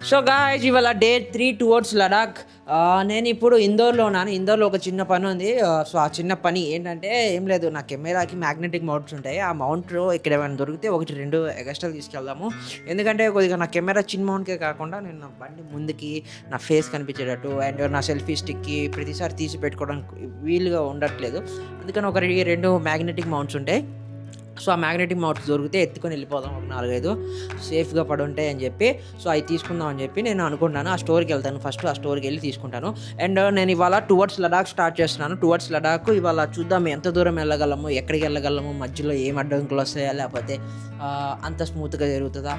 So guys ఇవాళ day 3 towards Ladakh. నేను ఇప్పుడు ఇందోర్లో ఉన్నాను. ఇందోర్లో ఒక చిన్న పని ఉంది. సో ఆ చిన్న పని ఏంటంటే ఏం లేదు, నా కెమెరాకి మ్యాగ్నెటిక్ మౌంట్స్ ఉంటాయి. ఆ మౌంట్ ఇక్కడ ఏమైనా దొరికితే 1-2 ఎక్స్ట్రా తీసుకెళ్దాము. ఎందుకంటే కొద్దిగా నా కెమెరా చిన్న మౌంట్కే కాకుండా నేను నా బండి ముందుకి నా ఫేస్ కనిపించేటట్టు అండ్ నా సెల్ఫీ స్టిక్కి ప్రతిసారి తీసి పెట్టుకోవడానికి వీలుగా ఉండట్లేదు. అందుకని 2 మ్యాగ్నెటిక్ మౌంట్స్ ఉంటాయి. సో ఆ మ్యాగ్నెటిక్ మౌంట్స్ దొరికితే ఎత్తుకొని వెళ్ళిపోదాం, ఒక 4-5 సేఫ్గా పడి ఉంటాయి అని చెప్పి. సో అవి తీసుకుందాం అని చెప్పి నేను అనుకుంటాను. ఆ స్టోర్కి వెళ్తాను, ఫస్ట్ ఆ స్టోర్కి వెళ్ళి తీసుకుంటాను. అండ్ నేను ఇవాళ టువర్డ్స్ లడాక్ స్టార్ట్ చేస్తున్నాను. టువర్డ్స్ లడాక్ ఇవాళ చూద్దాం ఎంత దూరం వెళ్ళగలము, ఎక్కడికి వెళ్ళగలము, మధ్యలో ఏం అడ్డంకులు వస్తాయా, లేకపోతే అంత స్మూత్గా జరుగుతుందా.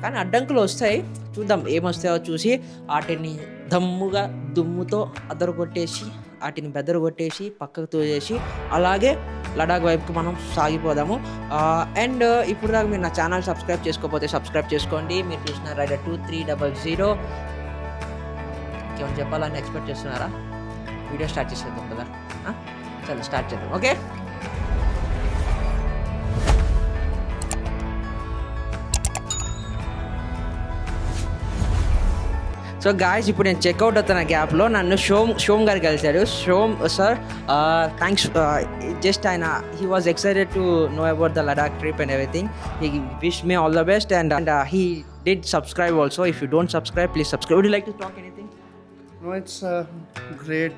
కానీ అడ్డంకులు వస్తాయి, చూద్దాం ఏమొస్తాయో చూసి వాటిని దమ్ముగా దుమ్ముతో అదరగొట్టేసి వాటిని బెదరు కొట్టేసి పక్కకు తోసేసి అలాగే లడాక్ వైపుకి మనం సాగిపోదాము. అండ్ ఇప్పుడు దాకా మీరు నా ఛానల్ సబ్స్క్రైబ్ చేసుకోకపోతే సబ్స్క్రైబ్ చేసుకోండి. మీరు చూసిన రైడర్ 2300 ఇంకేమైనా చెప్పాలని ఎక్స్పెక్ట్ చేస్తున్నారా? వీడియో స్టార్ట్ చేసేద్దాం కదా, చలో స్టార్ట్ చేద్దాం. ఓకే, సో గాయస్ ఇప్పుడు నేను చెక్అవుట్ అవుతున్న గ్యాప్లో నన్ను షోమ్ గారు కలిశారు. Shom sir, thanks. జస్ట్ ఆయన he was excited to know about the Ladakh trip and everything. He wish me all the best and he did subscribe also. If you don't subscribe, please subscribe. Would you like to talk anything? No, it's great,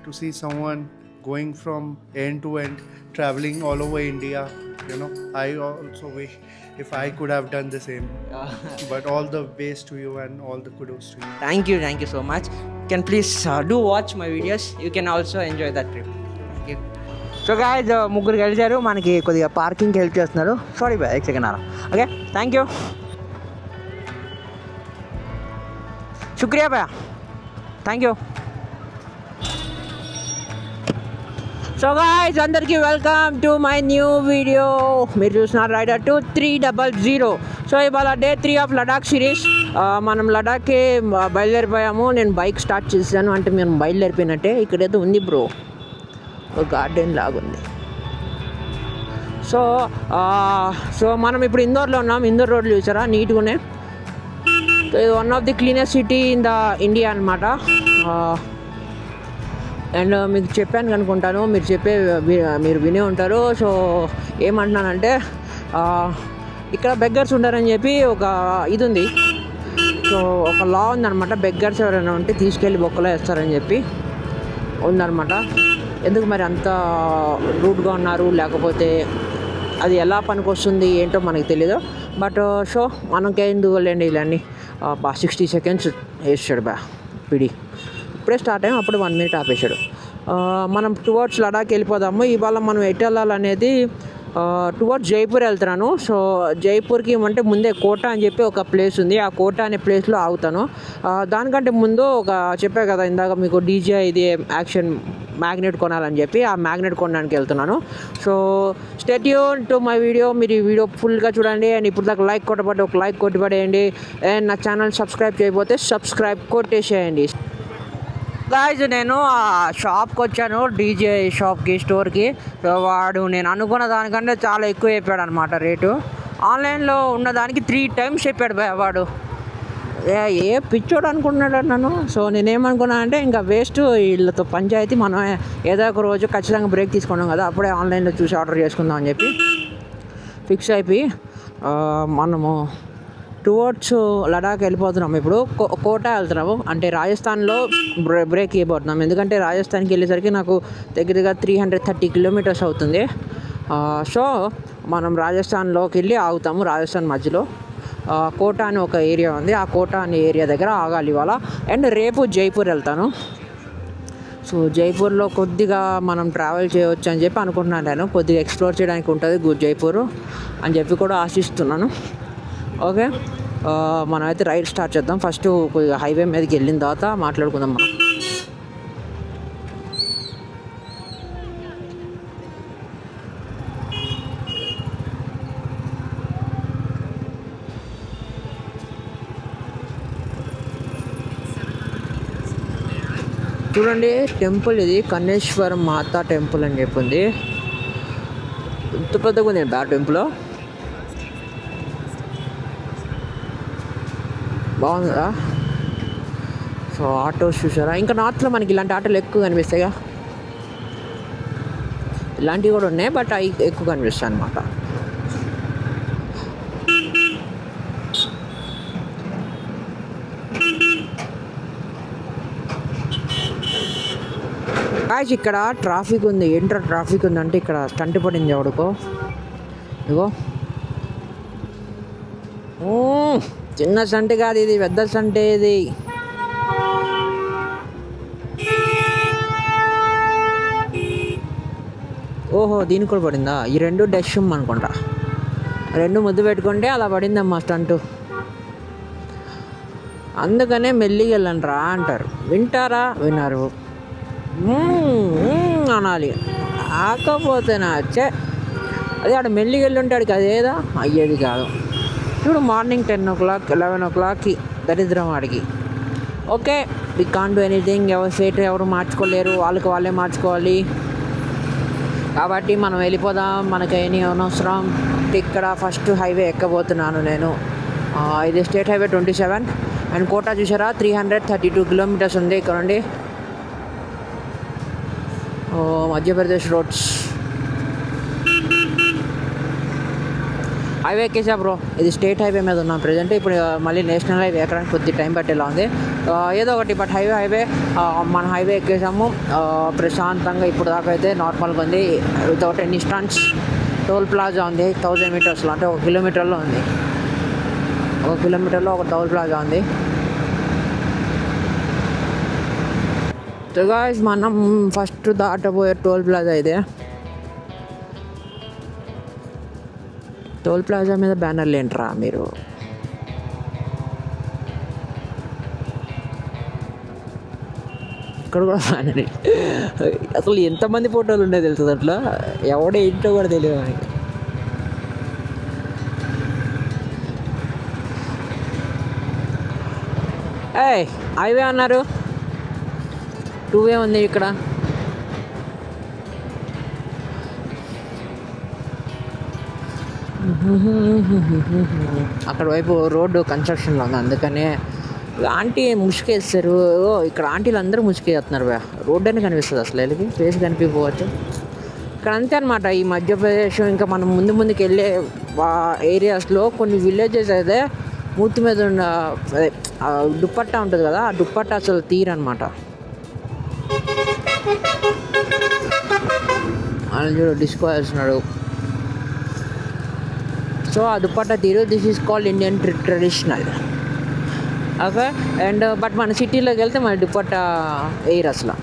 to see someone going from end to end, traveling all over India. I also wish if I could have done the same. But all the best to you and all the kudos to you. Thank you so much. Can please do watch my videos. You can also enjoy that trip. Thank you. So guys ముగ్గురు కలిసారు, మనకి కొద్దిగా పార్కింగ్కి help చేస్తున్నారు. Sorry బాయ్, ఒక second. Okay, thank you, శుక్రియా బాయ్, థ్యాంక్ యూ. సో గాయ్స్ అందరికీ welcome to my new video. మీరు చూసిన రైడర్ 2300. సో ఇవాళ డే 3 ఆఫ్ లడాక్ సిరీస్. మనం లడాక్కి బయలుదేరిపోయాము. నేను బైక్ స్టార్ట్ చేశాను అంటే మేము బయలుదేరిపోయినట్టే. ఇక్కడైతే ఉంది బ్రో, ఒక గార్డెన్ లాగుంది. సో మనం ఇప్పుడు ఇందోర్లో ఉన్నాం. ఇందోర్ రోడ్లు చూసారా, నీట్గానే. ఇది one of the cleanest city in the India అనమాట. అండ్ మీకు చెప్పాను అనుకుంటాను, మీరు వినే ఉంటారు. సో ఏమంటున్నానంటే ఇక్కడ బెగ్గర్స్ ఉంటారని చెప్పి ఒక ఇది ఉంది. సో ఒక లా ఉందన్నమాట, బెగ్గర్స్ ఎవరైనా ఉంటే తీసుకెళ్ళి బొక్కలో వేస్తారని చెప్పి ఉందన్నమాట. ఎందుకు మరి అంత రూడ్గా ఉన్నారు, లేకపోతే అది ఎలా పనికొస్తుంది ఏంటో మనకు తెలీదు. బట్ సో మనకేందుకు వెళ్ళండి ఇలాన్ని 60 seconds వేసాడు పిడి. ఇప్పుడే స్టార్ట్ అయ్యాం, అప్పుడు 1 minute ఆపేశాడు. మనం టువర్డ్స్ లడాక్ వెళ్ళిపోదాము. ఇవాళ మనం ఎటు వెళ్ళాలనేది టువర్డ్స్ జైపూర్ వెళ్తున్నాను. సో జైపూర్కి అంటే ముందే కోటా అని చెప్పి ఒక ప్లేస్ ఉంది. ఆ కోటా అనే ప్లేస్లో ఆగుతాను. దానికంటే ముందు చెప్పా కదా ఇందాక మీకు డీజే ఇది యాక్షన్ మ్యాగ్నెట్ కొనాలని చెప్పి, ఆ మ్యాగ్నెట్ కొనడానికి వెళ్తున్నాను. So stay tune to my video. మీరు ఈ వీడియో ఫుల్గా చూడండి. అండ్ ఇప్పుడు దాకా లైక్ కొట్టబట్టి ఒక లైక్ కొట్టిపడేయండి. అండ్ నా ఛానల్ సబ్స్క్రైబ్ చేయకపోతే సబ్స్క్రైబ్ కొట్టేసేయండి. గాయ్స్ నేను ఆ షాప్కి వచ్చాను, డీజే షాప్కి, స్టోర్కి. వాడు నేను అనుకున్న దానికంటే చాలా ఎక్కువ చెప్పాడు అనమాట రేటు. ఆన్లైన్లో ఉన్నదానికి 3 times చెప్పాడు వాడు. ఏ పిచ్చోడు అనుకుంటున్నాడు నన్ను. సో నేనేమనుకున్నా అంటే ఇంకా వేస్ట్ వీళ్ళతో పంచాయతీ, మనం ఏదో ఒక రోజు ఖచ్చితంగా బ్రేక్ తీసుకున్నాం కదా, అప్పుడే ఆన్లైన్లో చూసి ఆర్డర్ చేసుకుందాం అని చెప్పి ఫిక్స్ అయిపోయి మనము టువర్డ్స్ లడాక్ వెళ్ళిపోతున్నాం. ఇప్పుడు కోటా వెళ్తున్నాము, అంటే రాజస్థాన్లో బ్రేక్ ఇవ్వబోతున్నాం. ఎందుకంటే రాజస్థాన్కి వెళ్ళేసరికి నాకు దగ్గరగా 330 kilometers అవుతుంది. సో మనం రాజస్థాన్లోకి వెళ్ళి ఆగుతాము. రాజస్థాన్ మధ్యలో కోటా అని ఒక ఏరియా ఉంది, ఆ కోటా అనే ఏరియా దగ్గర ఆగాలి ఇవాళ. అండ్ రేపు జైపూర్ వెళ్తాను. సో జైపూర్లో కొద్దిగా మనం ట్రావెల్ చేయవచ్చు అని చెప్పి అనుకుంటున్నాను. నేను కొద్దిగా ఎక్స్ప్లోర్ చేయడానికి ఉంటుంది జైపూర్ అని చెప్పి కూడా ఆశిస్తున్నాను. ఓకే, మనమైతే రైడ్ స్టార్ట్ చేద్దాం. ఫస్ట్ కొద్దిగా హైవే మీదకి వెళ్ళిన తర్వాత మాట్లాడుకుందాం మనం. చూడండి టెంపుల్, ఇది కన్నేశ్వర మాతా టెంపుల్ అని చెప్పింది. ఇంత పెద్దగా ఉంది టెంపుల్. బాగుందా? సో ఆటోస్ చూసారా? ఇంకా నార్త్లో మనకి ఇలాంటి ఆటోలు ఎక్కువ కనిపిస్తాయిగా. ఇలాంటివి కూడా ఉన్నాయి, బట్ అవి ఎక్కువ కనిపిస్తాయి అన్నమాట. గాయ్స్ ఇక్కడ ట్రాఫిక్ ఉంది. ఏంట్రా ట్రాఫిక్ ఉందంటే ఇక్కడ స్టంట్ పడింది ఎవడుకో. ఇగో చిన్న స్టంట్ కాదు ఇది, పెద్ద స్టంటే ఇది. ఓహో దీనికి కూడా పడిందా? ఈ రెండు డెషమ్ అనుకుంటా, రెండు ముద్దు పెట్టుకుంటే అలా పడిందమ్మా స్టంటు. అందుకనే మెల్లిగా వెళ్ళండి రా అంటారు. వింటారా? వినరు. అనాలి. కాకపోతే నచ్చే అదే ఆడ మెల్లిగా వెళ్ళి ఉంటాడు అదేదా అయ్యేది కాదు. ఇప్పుడు మార్నింగ్ 10 o'clock 11 o'clockకి దరిద్రం వాడికి. Okay, we can't do anything. ఎవరు సేట్ ఎవరు మార్చుకోలేరు, వాళ్ళకి వాళ్ళే మార్చుకోవాలి. కాబట్టి మనం వెళ్ళిపోదాం, మనకి ఏమీ అనవసరం. ఇక్కడ ఫస్ట్ హైవే ఎక్కబోతున్నాను నేను. ఇది స్టేట్ హైవే 27 అండ్ కోటా చూసారా 332 kilometers ఉంది ఇక్కడ నుండి. Madhya Pradesh roads highway ఎక్కేసా bro. ఇది స్టేట్ హైవే మీద ఉన్నాం ప్రజెంట్. ఇప్పుడు మళ్ళీ నేషనల్ హైవే ఎక్కడానికి కొద్ది టైం పట్టేలా ఉంది. ఏదో ఒకటి బట్ హైవే మన హైవే ఎక్కేసాము ప్రశాంతంగా. ఇప్పుడు దాకా అయితే నార్మల్గా ఉంది, without any stunts. Toll plaza ఉంది 1000 meters, అంటే 1 kilometerలో ఉంది. 1 kilometerలో ఒక టోల్ ప్లాజా ఉంది. సో గాయ్స్ మనం ఫస్ట్ దాటబోయే టోల్ ప్లాజా ఇదే. టోల్ ప్లాజా మీద బ్యానర్లు ఏంట్రా మీరు? ఇక్కడ కూడా బ్యానర్. అసలు ఎంతమంది ఫోటోలు ఉన్నాయి తెలుసు అట్లా, ఎవడే ఇంట్లో కూడా తెలియదు మనకి. హైవే అన్నారు, 2 ఉంది ఇక్కడ. అక్కడ వైపు రోడ్డు కన్స్ట్రక్షన్లో ఉంది, అందుకనే ఆంటీ ముసుకేస్తారు. ఇక్కడ ఆంటీలు అందరూ ముసుకేస్తున్నారు. రోడ్డు అని కనిపిస్తుంది అసలు, వీళ్ళకి ఫేస్ కనిపించవచ్చు. ఇక్కడ అంతే అనమాట. ఈ మధ్యప్రదేశ్ ఇంకా మనం ముందుకు వెళ్ళే ఏరియాస్లో కొన్ని విలేజెస్ అయితే మూతి మీద ఉన్న అదే దుప్పట్టా ఉంటుంది కదా, ఆ దుప్పట్టా అసలు తీరనమాట. అని చూడు డిస్కో వేస్తున్నాడు. సో ఆ దుప్పట్టా తీరు. This is called Indian traditional. Okay, and but మన సిటీలోకి వెళ్తే మన దుప్పట్టా ఎయిర్ అసలు.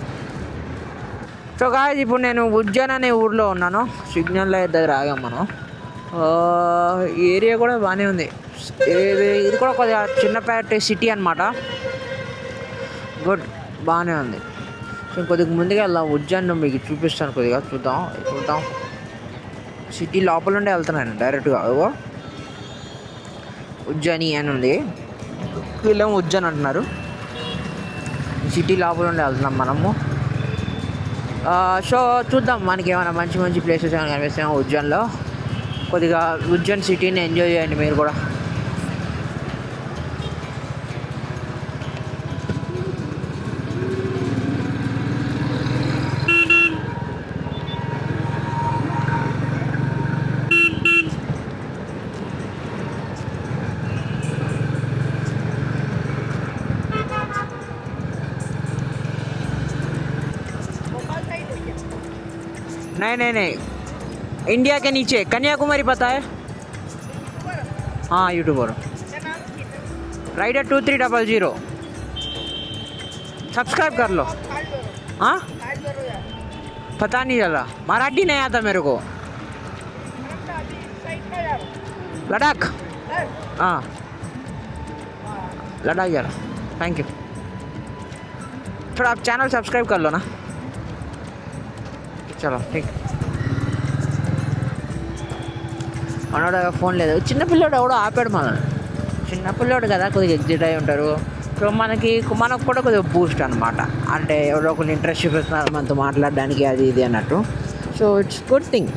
సో గాయ్స్ ఇప్పుడు నేను ఉజ్జయిన్ అనే ఊర్లో ఉన్నాను. సిగ్నల్ దగ్గర ఆగాం మనం. ఈ ఏరియా కూడా బాగానే ఉంది. ఇది కూడా కొద్దిగా చిన్నపేట సిటీ అనమాట. గుడ్, బాగానే ఉంది. సో కొద్దిగా ముందుగా వెళ్దాం. ఉజ్జయిన్ మీకు చూపిస్తాను, కొద్దిగా చూద్దాం. సిటీ లోపల నుండే వెళ్తున్నాను డైరెక్ట్గా. ఉజ్జయిని అని ఉంది, వీళ్ళేమో ఉజ్జయిన్ అంటున్నారు. సిటీ లోపల నుండే వెళ్తున్నాం మనము. సో చూద్దాం మనకి ఏమైనా మంచి ప్లేసెస్ ఏమైనా కనిపిస్తాయేమో ఉజ్జయిన్లో. కొద్దిగా ఉజ్జయిన్ సిటీని ఎంజాయ్ చేయండి మీరు కూడా. नहीं, इंडिया के नीचे कन्याकुमारी पता है? हाँ, यूट्यूबर राइडर 2300 सब्सक्राइब कर लो. हाँ, पता नहीं चला, मराठी नहीं आता मेरे को. लद्दाख, हाँ लद्दाख जा रहा. Thank you. थोड़ा आप चैनल सब्सक्राइब कर लो ना. చలో ఠీక్. మనోడు ఫోన్ లేదు. చిన్నపిల్లోడు ఎవడో ఆపాడు మనల్ని. చిన్నపిల్లోడు కదా, కొద్దిగా ఎగ్జిట్ అయి ఉంటారు. సో మనకు కూడా కొద్దిగా బూస్ట్ అనమాట. అంటే ఎవరో కొన్ని ఇంట్రెస్ట్ చూపిస్తున్నారు మనతో మాట్లాడడానికి, అది ఇది అన్నట్టు. So it's good thing.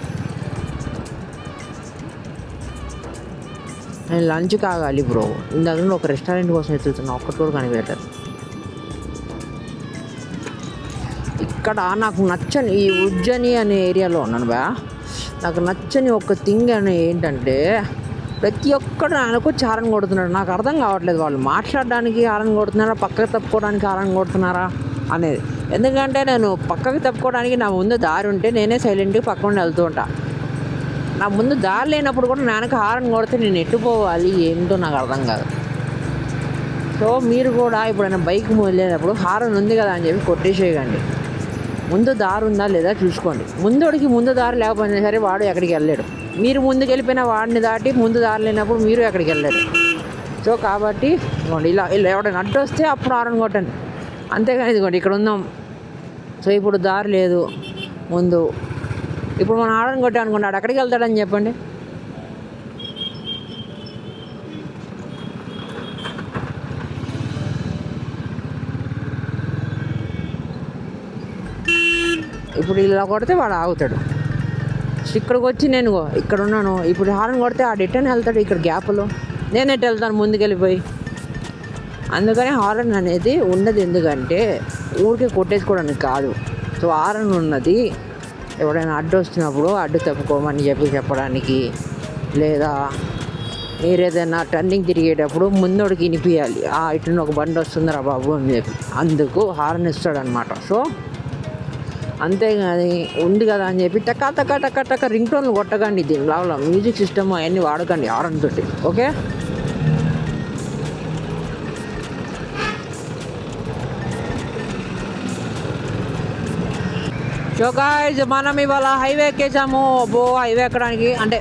నేను లంచ్ కాగాలి బ్రో. ఇందాక నుండి ఒక రెస్టారెంట్ కోసం ఎత్తుతున్నా, ఒక్కటి కూడా కనిపెట్టారు. ఇక్కడ నాకు నచ్చని ఈ ఉజ్జని అనే ఏరియాలో ఉన్నాను బా. నాకు నచ్చని ఒక థింగ్ అని ఏంటంటే ప్రతి ఒక్కడు నాకు హారన్ కొడుతున్నాడు. నాకు అర్థం కావట్లేదు, వాళ్ళు మాట్లాడడానికి హారన్ కొడుతున్నారా, పక్కకు తప్పుకోవడానికి హారన్ కొడుతున్నారా అనేది. ఎందుకంటే నేను పక్కకు తప్పుకోవడానికి నా ముందు దారి ఉంటే నేనే సైలెంట్గా పక్కన వెళ్తూ ఉంటా. నా ముందు దారి లేనప్పుడు కూడా నాకు హారన్ కొడితే నేను ఎట్టుపోవాలి ఏంటో నాకు అర్థం కాదు. సో మీరు కూడా ఎప్పుడైనా బైక్ వెళ్ళేటప్పుడు హారన్ ఉంది కదా అని చెప్పి కొట్టేసేయకండి. ముందు దారి ఉందా లేదా చూసుకోండి. ముందోడికి ముందు దారి లేకపోయినా సరే వాడు ఎక్కడికి వెళ్ళలేడు. మీరు ముందుకు వెళ్ళిపోయిన వాడిని దాటి ముందు దారి లేనప్పుడు మీరు ఎక్కడికి వెళ్ళలేరు. సో కాబట్టి ఇదిగోండి ఇలా ఎవడైనా అడ్డు వస్తే అప్పుడు హారన్ కొట్టండి, అంతేగాని ఇదిగోండి ఇక్కడ ఉందాం. సో ఇప్పుడు దారి లేదు ముందు, ఇప్పుడు మనం హారన్ కొట్టాం అనుకోండి, ఆడు ఎక్కడికి వెళ్తాడని చెప్పండి. ఇప్పుడు ఇలా కొడితే వాడు ఆగుతాడు. ఇక్కడికి వచ్చి నేను ఇక్కడ ఉన్నాను, ఇప్పుడు హారన్ కొడితే ఆడు ఎట్టని వెళ్తాడు ఇక్కడ గ్యాప్లో, నేను ఎట్టు వెళ్తాను ముందుకు వెళ్ళిపోయి. అందుకని హారన్ అనేది ఉన్నది ఎందుకంటే ఊరికే కొట్టేసుకోవడానికి కాదు. సో హారన్ ఉన్నది ఎవడైనా అడ్డు వస్తున్నప్పుడు అడ్డు తప్పుకోమని చెప్పడానికి, లేదా మీరు ఏదైనా టర్నింగ్ తిరిగేటప్పుడు ముందోడికి వినిపించాలి, ఇటు ఒక బండి వస్తుందిరా బాబు అని చెప్పి, అందుకు హారన్ ఇస్తాడనమాట. సో అంతేగాని ఉంది కదా అని చెప్పి టకా టకా టకా టకా రింగ్ టోన్లు కొట్టకండి. దీని లోపల మ్యూజిక్ సిస్టమ్ అవన్నీ వాడకండి హారన్ తోటి, ఓకే. సో గాయ్స్ మనం ఇవాళ హైవే ఎక్కేసాము. హైవే ఎక్కడానికి అంటే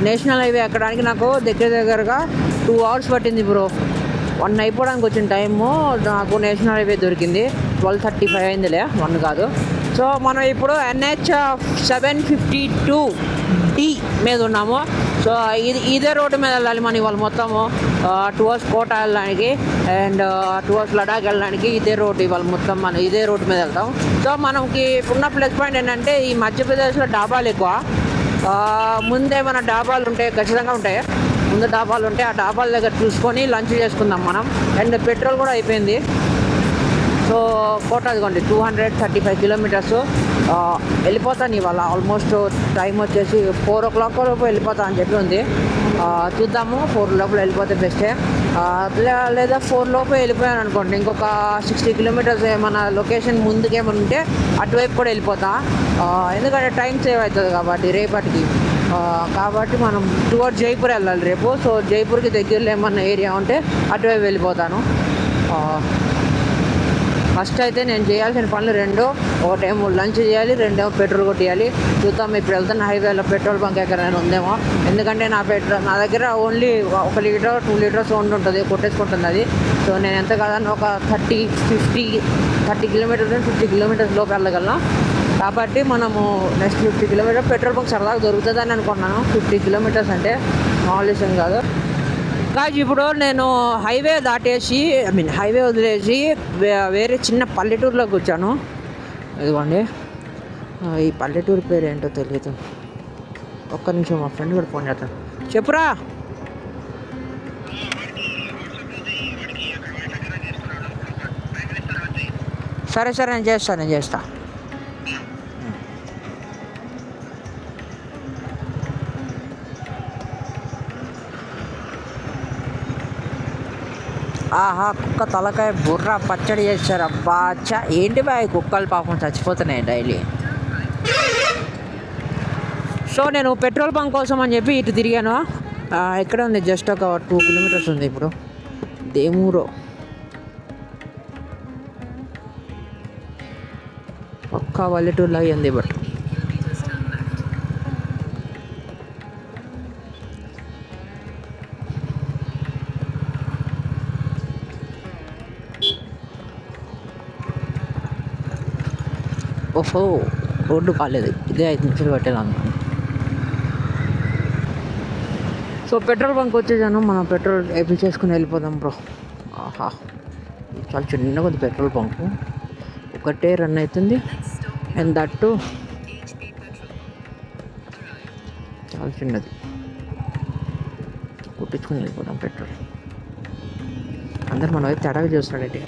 నేషనల్ హైవే ఎక్కడానికి నాకు దగ్గరగా 2 hours పట్టింది బ్రో. 1 అయిపోవడానికి వచ్చిన టైము నాకు నేషనల్ హైవే దొరికింది 12:35 అయిందిలే, 1 కాదు. సో మనం ఇప్పుడు NH 752D మీద ఉన్నాము. సో ఇదే రోడ్డు మీద వెళ్ళాలి మనం ఇవాళ మొత్తము. టువర్డ్స్ కోట వెళ్ళడానికి అండ్ టువర్డ్స్ లడాక్ వెళ్ళడానికి ఇదే రోడ్డు ఇవాళ మొత్తం మనం ఇదే రోడ్డు మీద వెళ్తాం. సో మనకి ఉన్న ప్లస్ పాయింట్ ఏంటంటే ఈ మధ్యప్రదేశ్లో డాబాలు ఎక్కువ. ముందే మన డాబాలు ఉంటాయి, ఖచ్చితంగా ఉంటాయి. ముందు డాబాలు ఉంటాయి, ఆ డాబాల దగ్గర చూసుకొని లంచ్ చేసుకుందాం మనం. అండ్ పెట్రోల్ కూడా అయిపోయింది. సో కోట అదిగోండి 235 kilometers వెళ్ళిపోతాను ఇవాళ. ఆల్మోస్ట్ టైం వచ్చేసి 4 o'clock లోపు వెళ్ళిపోతా అని చెప్పి ఉంది. చూద్దాము, 4 లోపల వెళ్ళిపోతే బెస్టే. లేదా 4 లోపు వెళ్ళిపోయాను అనుకోండి, ఇంకొక 60 kilometers ఏమన్నా లొకేషన్ ముందుకేమన్నా ఉంటే అటువైపు కూడా వెళ్ళిపోతా. ఎందుకంటే టైం సేవ్ అవుతుంది కాబట్టి రేపటికి. కాబట్టి మనం టువర్డ్ జైపూర్ వెళ్ళాలి రేపు. సో జైపూర్కి దగ్గరలో ఏమన్నా ఏరియా ఉంటే అటువైపు వెళ్ళిపోతాను. ఫస్ట్ అయితే నేను చేయాల్సిన పనులు 2, ఒకటేమో లంచ్ చేయాలి, 2 పెట్రోల్ కొట్టేయాలి. చూద్దాం ఇప్పుడు వెళ్తున్న హైవేలో పెట్రోల్ బంక్ ఎక్కడైనా ఉందేమో. ఎందుకంటే నా దగ్గర ఓన్లీ 1 లీటర్ 2 liters ఉంటుంది, కొట్టేసుకుంటుంది అది. సో నేను ఎంత కాదని ఒక 30 kilometers 50 kilometers లోపు వెళ్ళగలను. కాబట్టి మనము నెక్స్ట్ 50 kilometers పెట్రోల్ బంక్ సరదాగా దొరుకుతుందని అనుకున్నాను. 50 kilometers అంటే మామూలు విషయం కాదు. కాదు ఇప్పుడు నేను హైవే దాటేసి హైవే వదిలేసి వేరే చిన్న పల్లెటూరులోకి వచ్చాను. ఇదిగోండి ఈ పల్లెటూరు పేరు ఏంటో తెలియదు. ఒక్క నిమిషం, మా ఫ్రెండ్ కూడా ఫోన్ చేస్తాను. చెప్పురా. సరే నేను చేస్తా. ఆహా, కుక్క తలకాయ బుర్ర పచ్చడి చేశారు. అబ్బా ఏంటి బాయ్, కుక్కలు పాపం చచ్చిపోతున్నాయి డైలీ. సో నేను పెట్రోల్ బంక్ కోసం అని చెప్పి ఇటు తిరిగాను. ఎక్కడ ఉంది, జస్ట్ ఒక 2 kilometers ఉంది. ఇప్పుడు దేమూరో ఒక్క పల్లెటూరులో అయ్యింది. బట్ ఓహో రోడ్డు కాలేదు, ఇదే 5 నిమిషాలు పట్టేదాన్ని. సో పెట్రోల్ బంక్ వచ్చేసాను. మనం పెట్రోల్ వేయించేసుకుని వెళ్ళిపోదాం బ్రో. ఆహా, చాలా చిన్నగా ఉంది పెట్రోల్ బంకు, ఒకటే రన్ అవుతుంది. అండ్ దట్టు చాలా చిన్నది. కొట్టించుకుని వెళ్ళిపోతాం పెట్రోల్. అందరు మన వైపు తేడాగా చూస్తున్నాడండి.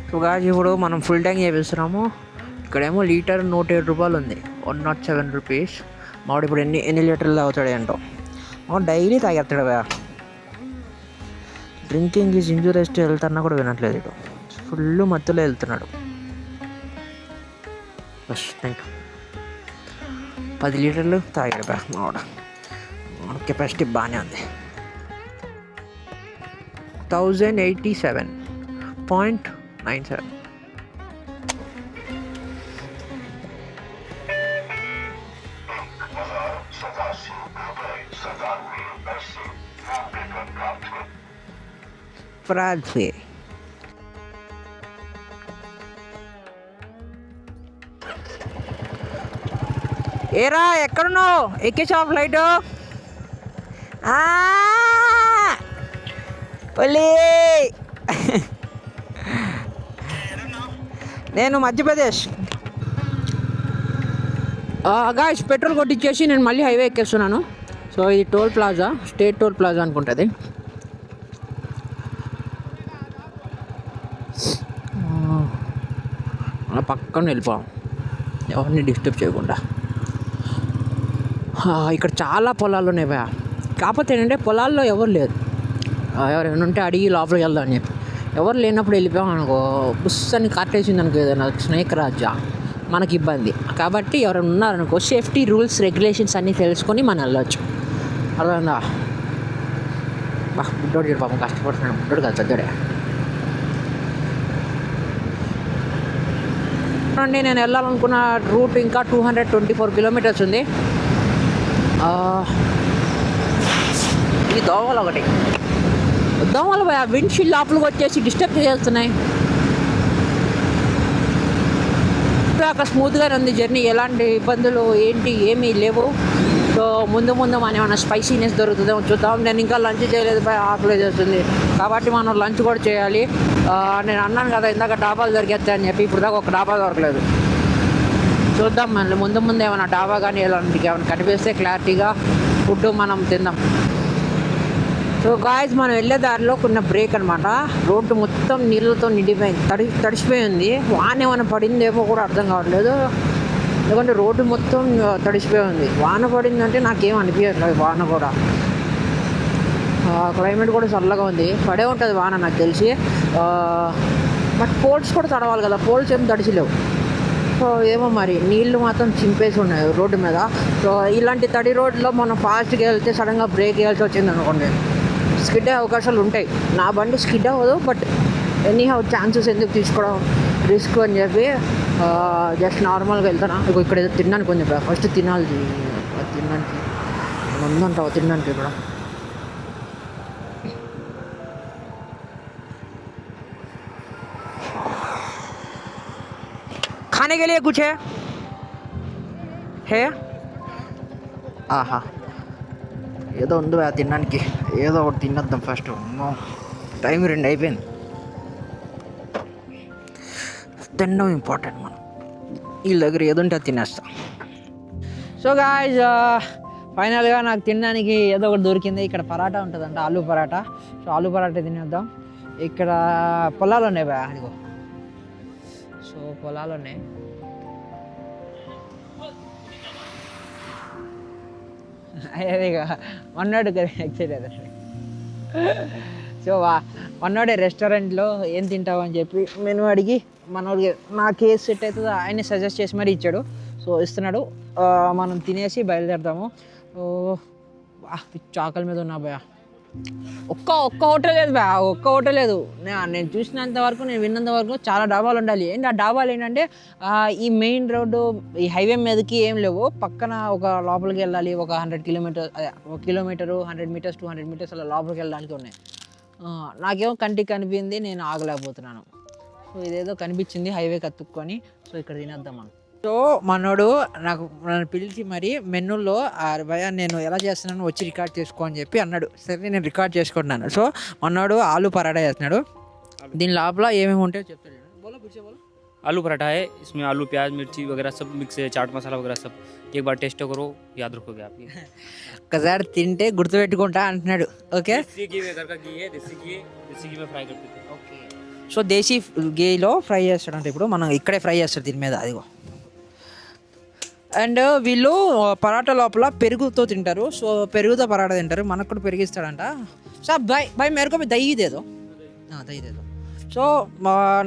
సో గాయ్స్ ఇప్పుడు మనం ఫుల్ ట్యాంక్ చేపిస్తున్నాము. ఇక్కడేమో లీటర్ 107 రూపాయలు ఉంది, 107 రూపీస్. మావాడు ఇప్పుడు ఎన్ని లీటర్లు తాగుతాడు ఏంటో. డైలీ తాగేస్తాడు బా. Drinking is injurious to health అన్నా కూడా వినట్లేదు ఇటు. ఫుల్ మత్తులో వెళ్తున్నాడు. Bus thank you. 10 లీటర్లు తాగాడు బా మావాడు. కెపాసిటీ బాగానే ఉంది. 1087.97. ఫ్రాన్సీ ఏరా ఎక్కడున్నావు? ఎక్కేసావు ఫ్లైట్? ఒలే నేను మధ్యప్రదేశ్. గాయ్స్ పెట్రోల్ కొట్టించేసి నేను మళ్ళీ హైవే ఎక్కేస్తున్నాను. సో ఇది toll plaza, state toll plaza అనుకుంటుంది. అలా పక్కన వెళ్ళిపోయాం, ఎవరిని డిస్టర్బ్ చేయకుండా. ఇక్కడ చాలా పొలాలు ఉన్నాయి భయ. కాకపోతే ఏంటంటే పొలాల్లో ఎవరు లేరు. ఎవరైనా ఉంటే అడిగి లోపలికి వెళ్దాం అని చెప్పి. ఎవరు లేనప్పుడు వెళ్ళిపోయాం అనుకో, బుస్ అని కట్టేసింది అనుకో, ఏదైనా స్నేక్ రాజా మనకి ఇబ్బంది. కాబట్టి ఎవరైనా ఉన్నారనుకో సేఫ్టీ రూల్స్ రెగ్యులేషన్స్ అన్నీ తెలుసుకొని మనం వెళ్ళొచ్చు. అర్థమైందా? బా బుడ్డోడు చూడు పాపం కష్టపడుతున్నాడు. బుడ్డోడు కాదు పెద్దోడే. నేను వెళ్ళాలనుకున్న రూట్ ఇంకా 224 కిలోమీటర్స్ ఉంది. ఇది దోమలు ఒకటి. దోమలు విండ్షీల్డ్ లోపలికి వచ్చేసి డిస్టర్బ్ చేస్తున్నాయి. అక్కడ స్మూత్గానే ఉంది జర్నీ, ఎలాంటి ఇబ్బందులు ఏమీ లేవు. సో ముందు మనం ఏమైనా స్పైసీనెస్ దొరుకుతుందేమో చూద్దాం. నేను ఇంకా లంచ్ చేయలేదు, ఆకలి చేస్తుంది కాబట్టి మనం లంచ్ కూడా చేయాలి. నేను అన్నాను కదా ఇందాక డాబాలు దొరికేస్తాయి అని చెప్పి, ఇప్పుడు దాకా ఒక డాబా దొరకలేదు. చూద్దాం మళ్ళీ ముందు ఏమైనా డాబా కానీ ఎలాంటివి ఏమైనా కనిపిస్తే క్లారిటీగా ఫుడ్ మనం తిందాం. సో గాయ్స్ మనం వెళ్ళే దారిలో కొన్న బ్రేక్ అనమాట. రోడ్డు మొత్తం నీళ్ళతో నిండిపోయింది, తడిసిపోయింది. వాన ఏమైనా పడిందేమో కూడా అర్థం కావట్లేదు, ఎందుకంటే రోడ్డు మొత్తం తడిసిపోయి ఉంది. వాన పడిందంటే నాకేం అనిపించట్లేదు. వాన కూడా క్లైమేట్ కూడా చల్లగా ఉంది, పడే ఉంటుంది వాన నాకు తెలిసి. బట్ పోల్స్ కూడా తడవాలి కదా, పోల్స్ ఏం తడిసిలేవు. సో ఏమో మరి నీళ్లు మాత్రం చింపేసి ఉన్నాయి రోడ్డు మీద. సో ఇలాంటి తడి రోడ్లో మనం ఫాస్ట్గా వెళ్తే సడన్గా బ్రేక్ వేయాల్సి వచ్చింది అనుకోండి, స్కిడ్ అయ్యే అవకాశాలు ఉంటాయి. నా బండి స్కిడ్ అవ్వదు, బట్ ఎనీ హౌ ఛాన్సెస్ ఎందుకు తీసుకోవడం రిస్క్ అని చెప్పి జస్ట్ నార్మల్గా వెళ్తాను. ఇక్కడ ఏదో తినడానికి ఉంది, ఫస్ట్ తినాలి. తినడానికి ఉందంటావు, తినడానికి ఇక్కడ खाने के लिए कुछ है? ఆహా ఏదో ఉంది తినడానికి, ఏదో ఒకటి తినొద్దాం ఫస్ట్. టైం 2 అయిపోయింది. తినడం ఇంపార్టెంట్. మనం వీళ్ళ దగ్గర ఏదో ఉంటే అది తినేస్తాం. సో గాయ్స్ ఫైనల్గా నాకు తినడానికి ఏదో ఒకటి దొరికింది. ఇక్కడ పరాటా ఉంటుందంట, ఆలూ పరాటా. సో ఆలూ పరాటా తినేద్దాం. ఇక్కడ పొలాలు ఉన్నాయి బా, అదిగో. సో పొలాలు ఉన్నాయి. అదేగా వన్నాడు కదా యాక్చువల్లీ అదే. సో వన్నాడే రెస్టారెంట్లో ఏం తింటావు అని చెప్పి మెనూ అడిగి మనోడికి నా కేసు సెట్ అవుతుందో ఆయన సజెస్ట్ చేసి మరీ ఇచ్చాడు. సో ఇస్తున్నాడు, మనం తినేసి బయలుదేరుతాము. చాకలి మీద ఉన్నా భయ. ఒక్క హోటల్ లేదు బా, ఒక్క హోటల్ లేదు. నేను చూసినంత వరకు, నేను విన్నంత వరకు చాలా డాబాలు ఉండాలి. ఏంటి ఆ డాబాలు ఏంటంటే ఈ మెయిన్ రోడ్డు ఈ హైవే మీదకి ఏం లేవు, పక్కన ఒక లోపలికి వెళ్ళాలి. ఒక 100 కిలోమీటర్, 1 కిలోమీటరు 100 మీటర్స్ 200 మీటర్స్ అలా లోపలికి వెళ్ళడానికి ఉన్నాయి. నాకేమో కంటికి కనిపించింది, నేను ఆగలేకపోతున్నాను. సో ఇదేదో కనిపించింది హైవే కత్తుక్కొని. సో ఇక్కడ తినేద్దాం మనం. సో మనోడు నన్ను పిలిచి మరి మెనూలో భయ నేను ఎలా చేస్తున్నాను వచ్చి రికార్డ్ చేసుకో అని చెప్పి అన్నాడు. సరే నేను రికార్డ్ చేసుకుంటున్నాను. సో మనోడు ఆలూ పరాటా చేస్తున్నాడు. దీని లోపల ఏమేమి ఉంటాయో చెప్తాడు. బోలో పిచ్చే బోలో आलू पराठा है, इसमें आलू प्याज मिर्ची वगैरह सब मिक्स है, चाट मसाला वगैरह सब। एक बार टेस्ट करो, याद रखोगे आप ये। ఒకసారి తింటే గుర్తుపెట్టుకుంటా అంటున్నాడు. ఓకే, देसी घी में घर का घी है, देसी घी में फ्राई करते थे। సో దేశీ గీలో ఫ్రై చేస్తాడంటే ఇప్పుడు మనం ఇక్కడే ఫ్రై చేస్తాడు దీని మీద, అదిగో. అండ్ వీళ్ళు పరాటా లోపల పెరుగుతో తింటారు. సో పెరుగుతో పరాటా తింటారు. మనకు కూడా పెరిగిస్తాడంట. సో బై మేరకు మీ దయ్యి దేదో దయ్యి దేదో. సో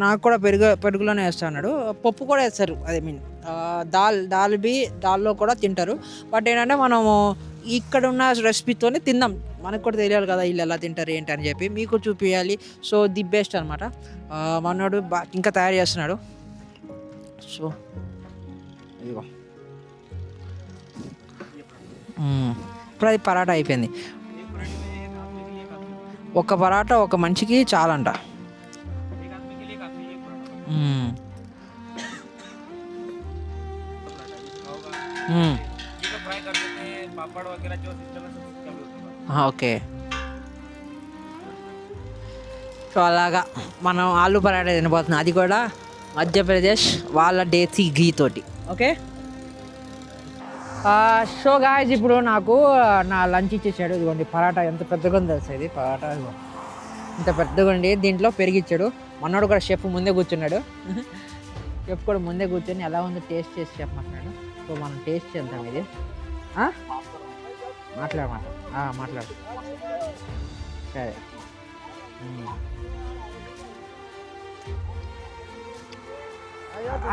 నాకు కూడా పెరుగులోనే వేస్తా అన్నాడు. పప్పు కూడా వేస్తారు, ఐ మీన్ దాల్లో కూడా తింటారు. బట్ ఏంటంటే మనము ఇక్కడ ఉన్న రెసిపీతోనే తిందాం, మనకు కూడా తెలియాలి కదా వీళ్ళు ఎలా తింటారు ఏంటి అని చెప్పి మీకు చూపించాలి. సో ది బెస్ట్ అనమాట. మనోడు ఇంకా తయారు చేస్తున్నాడు. సో ఇదిగో ఇప్పుడు అది పరాటా అయిపోయింది. ఒక పరాటా ఒక మనిషికి చాలంట. ఓకే, సో అలాగా మనం ఆలు పరాటా తినబోతున్నాం, అది కూడా మధ్యప్రదేశ్ వాళ్ళ దేశీ ఘీ తోటి. ఓకే, సో గాయస్ ఇప్పుడు నాకు నా లంచ్ ఇచ్చేసాడు. ఇదిగోండి పరాటా ఎంత పెద్దగా ఉంది తెలుసా, ఇది పరాటా ఇంత పెద్దగా ఉండి దీంట్లో పెరిగిచ్చాడు. మనోడు కూడా షెఫ్ ముందే కూర్చున్నాడు. షెఫ్ కూడా ముందే కూర్చొని ఎలా ఉందో టేస్ట్ చేసి చెప్పమంటున్నాడు. సో మనం టేస్ట్ చేద్దాం ఇది. మాట్లాడు సరే.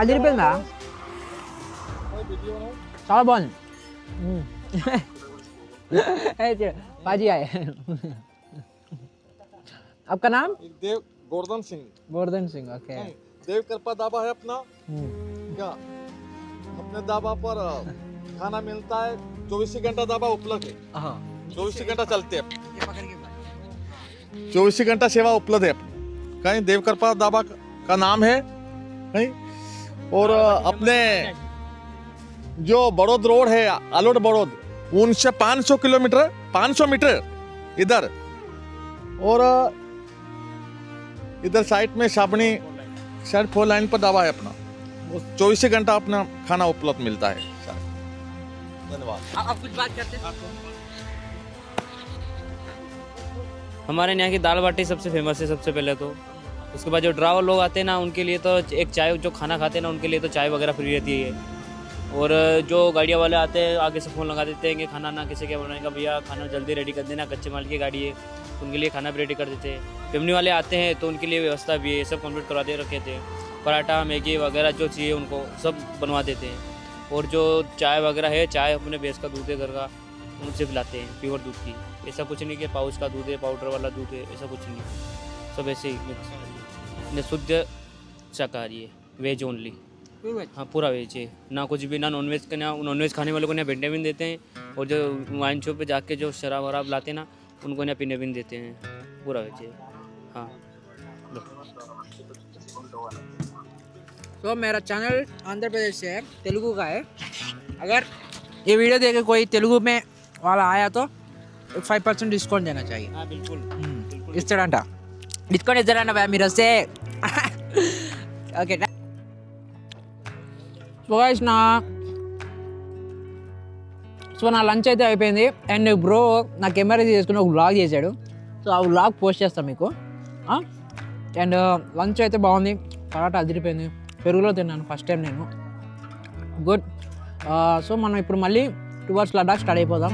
అదిరిపోయిందా, చాలా బాగుంది. बाजी आए. आपका नाम? देव गोवर्धन सिंह. गोवर्धन सिंह, ओके. देव कृपा ढाबा है अपना. क्या अपने ढाबा पर खाना मिलता है, 24 घंटा ढाबा उपलब्ध है. 24 घंटा चलते हैं, 24 घंटा सेवा उपलब्ध है. कहीं देव कृपा ढाबा का नाम है कहीं. और अपने जो बड़ौद रोड है, आलोट बड़ौद, उनसे 500 मीटर इधर. और इधर साइड में शाबनी साइड 4 लाइन पर ढाबा है अपना. 24 घंटा अपना खाना उपलब्ध मिलता है. धन्यवाद. आप कुछ बात करते हैं? हमारे यहाँ की दाल बाटी सबसे फेमस है सबसे पहले तो. उसके बाद जो ड्राइवर लोग आते हैं ना, उनके लिए तो एक चाय, जो खाना खाते हैं ना, उनके लिए तो चाय वगैरह फ्री रहती है. और जो गाड़ियाँ वाले आते हैं आगे से फ़ोन लगा देते हैं कि खाना ना किसी क्या बनाएगा भैया, खाना जल्दी रेडी कर देना, कच्चे माल की गाड़ी है, उनके लिए खाना भी रेडी कर देते हैं. फैमिली वाले आते हैं तो उनके लिए व्यवस्था भी है, सब कंप्लीट करवा दे रखे थे. पराठा मैगी वगैरह जो चाहिए उनको सब बनवा देते हैं. और जो चाय वगैरह है, चाय अपने भैंस का दूध है घर का, उनसे पिलाते हैं प्योर दूध की. ऐसा कुछ नहीं कि पाउच का दूध है, पाउडर वाला दूध है, ऐसा कुछ नहीं. सब ऐसे ही शुद्ध शाकाहारी है, वेज ओनली. हाँ पूरा वेज है, ना कुछ भी, ना नॉन वेज का. ना नॉन वेज खाने वालों को ना पीने भी देते हैं. और जो वाइन शॉप पे जाके जो शराब वराब लाते हैं ना, उनको ना पीने भी देते हैं. पूरा वेज है. हाँ. तो मेरा चैनल आंध्र प्रदेश से है, तेलुगु का है. अगर ये वीडियो देख के कोई तेलुगु में वाला आया तो 5% डिस्काउंट देना चाहिए. हाँ बिल्कुल. ఇస్తాడంట, డిస్కౌంట్ ఇస్తాడంట మీరు వస్తే. ఓకే, సో నా లంచ్ అయితే అయిపోయింది. అండ్ బ్రో నా కెమెరా తీసుకుని ఒక వ్లాగ్ చేశాడు. సో ఆ వ్లాగ్ పోస్ట్ చేస్తాను మీకు. అండ్ లంచ్ అయితే బాగుంది, పరాటా అదిరిపోయింది, పెరుగులో తిన్నాను ఫస్ట్ టైం నేను. గుడ్. సో మనం ఇప్పుడు మళ్ళీ టువర్డ్స్ లడాక్ స్టార్ట్ అయిపోదాం.